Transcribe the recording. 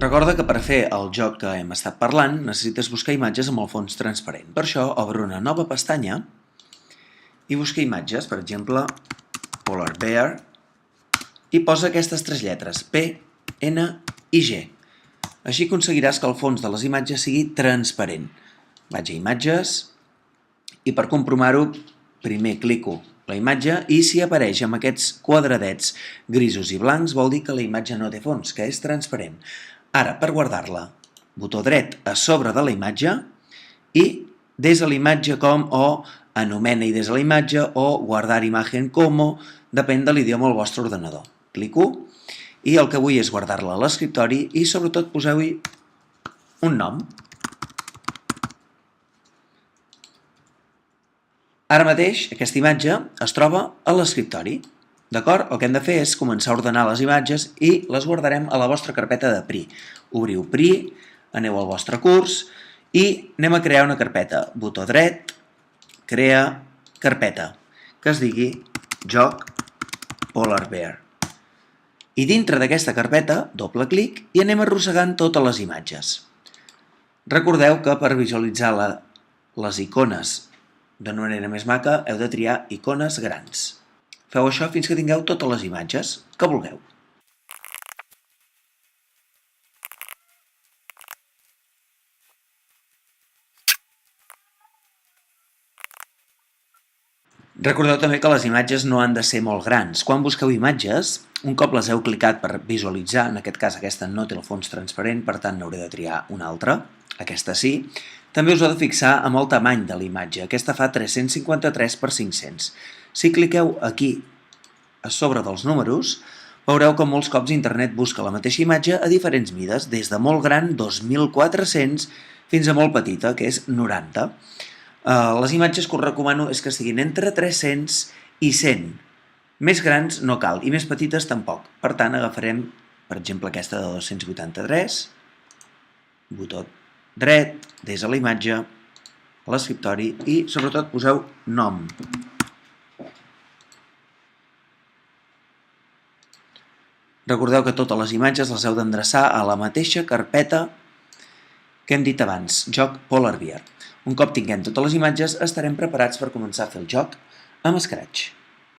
Recorda que per fer el joc que hem estat parlant necessites buscar imatges amb el fons transparent. Per això obre una nova pestanya i busca imatges, per exemple, Polar Bear, i posa aquestes tres lletres, P, N i G. Així aconseguiràs que el fons de les imatges sigui transparent. Vaig a imatges i per comprovar-ho primer clico la imatge i si apareix amb aquests quadradets grisos i blancs vol dir que la imatge no té fons, que és transparent. Ara, per guardar-la, botó dret a sobre de la imatge i des de la imatge com o anomena-hi des de la imatge o guardar imagen como, depèn de l'idioma del vostre ordenador. Clico i el que vull és guardar-la a l'escriptori i sobretot poseu-hi un nom. Ara mateix aquesta imatge es troba a l'escriptori. D'acord? El que hem de fer és començar a ordenar les imatges i les guardarem a la vostra carpeta de PRI. Obriu PRI, aneu al vostre curs i anem a crear una carpeta. Botó dret, crea carpeta, que es digui Joc Polar Bear. I dintre d'aquesta carpeta, doble clic i anem arrossegant totes les imatges. Recordeu que per visualitzar les icones d'una manera més maca heu de triar icones grans. Feu això fins que tingueu totes les imatges que vulgueu. Recordeu també que les imatges no han de ser molt grans. Quan busqueu imatges, un cop les heu clicat per visualitzar, en aquest cas aquesta no té el fons transparent, per tant n'hauré de triar una altra, aquesta sí. També us heu de fixar amb el tamany de la imatge, aquesta fa 353 x 500. Si cliqueu aquí a sobre dels números, veureu que molts cops internet busca la mateixa imatge a diferents mides, des de molt gran, 2400, fins a molt petita, que és 90. Les imatges que us recomano és que siguin entre 300 i 100. Més grans no cal, i més petites tampoc. Per tant, agafarem, per exemple, aquesta de 283, botó dret, des de la imatge, a l'escriptori, i sobretot poseu nom. Recordeu que totes les imatges les heu d'endreçar a la mateixa carpeta que hem dit abans, Joc Polar Bear. Un cop tinguem totes les imatges, estarem preparats per començar a fer el joc amb Scratch.